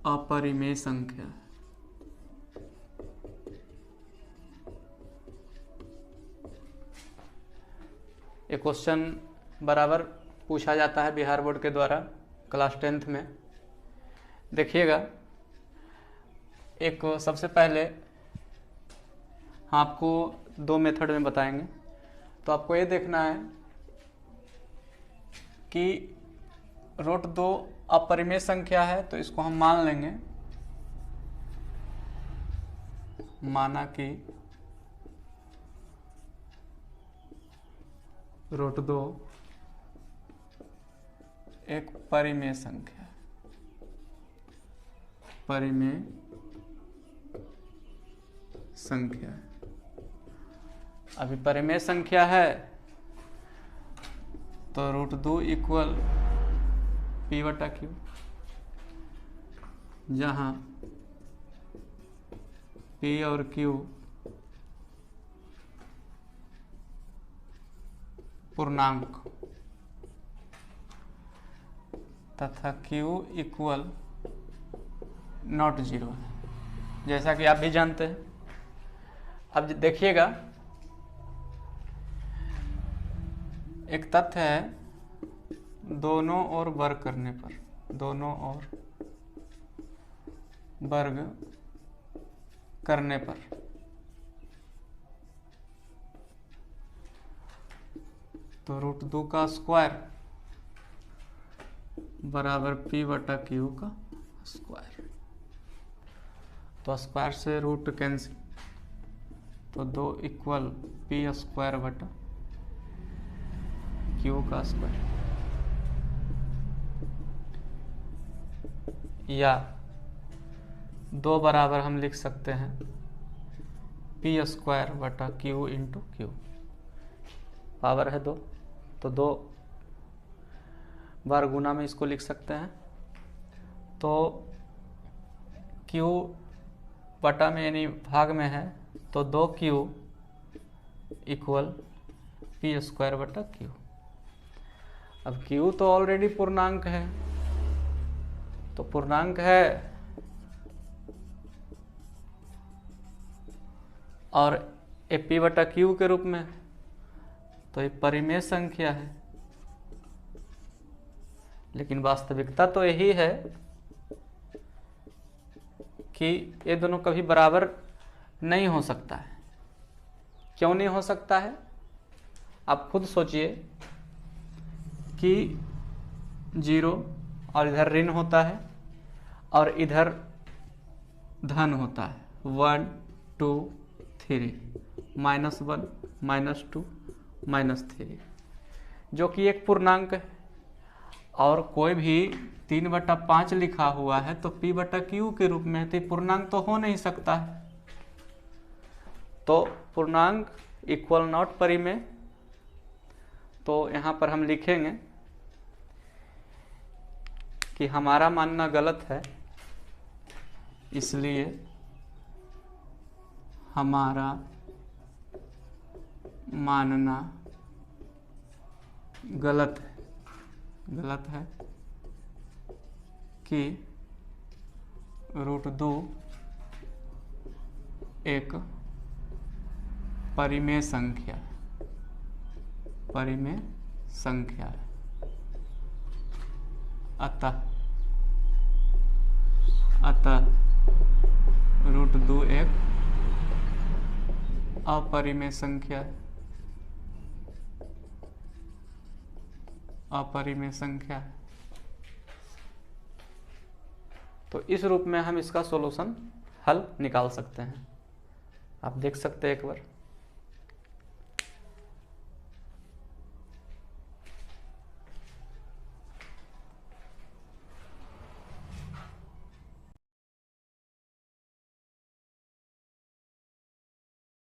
अपरिमेय संख्या। ये क्वेश्चन बराबर पूछा जाता है बिहार बोर्ड के द्वारा क्लास 10th में। देखिएगा, एक सबसे पहले आपको दो मेथड में बताएंगे। तो आपको ये देखना है कि रूट 2 अपरिमेय संख्या है, तो इसको हम मान लेंगे, माना कि रूट 2 एक परिमेय संख्या है, परिमेय संख्या है। अभी परिमेय संख्या है तो रूट 2 इक्वल पी बटा क्यू, जहां पी और क्यू पूर्णांक तथा क्यू इक्वल नॉट जीरो है, जैसा कि आप भी जानते हैं। अब देखिएगा, एक तथ्य है, दोनों ओर वर्ग करने पर, दोनों ओर वर्ग करने पर तो रूट 2 का स्क्वायर बराबर पी बटा क्यू का स्क्वायर। तो स्क्वायर से रूट कैंसिल, तो 2 इक्वल पी स्क्वायर बटा क्यू का स्क्वायर, या 2 बराबर हम लिख सकते हैं पी स्क्वायर बटा क्यू इंटू क्यू। पावर है 2, तो 2 बार गुना में इसको लिख सकते हैं। तो क्यू बटा में यानी भाग में है, तो 2q इक्वल पी स्क्वायर बटा क्यू। अब q तो ऑलरेडी पूर्णांक है, तो पूर्णांक है और ए पी बटा क्यू के रूप में, तो ये परिमेय संख्या है। लेकिन वास्तविकता तो यही है कि ये दोनों कभी बराबर नहीं हो सकता है। क्यों नहीं हो सकता है? आप खुद सोचिए कि 0 और इधर ऋण होता है और इधर धन होता है, 1 2 3, -1 -2 -3, जो कि एक पूर्णांक है। और कोई भी 3/5 लिखा हुआ है तो p बटा क्यू के रूप में है, तो पूर्णांक तो हो नहीं सकता है। तो पूर्णांक इक्वल नॉट परिमेय। तो यहाँ पर हम लिखेंगे कि हमारा मानना गलत है, इसलिए हमारा मानना गलत है कि रूट 2 एक परिमेय संख्या है। अतः रूट 2 एक अपरिमेय संख्या है। तो इस रूप में हम इसका सॉल्यूशन हल निकाल सकते हैं। आप देख सकते हैं एक बार।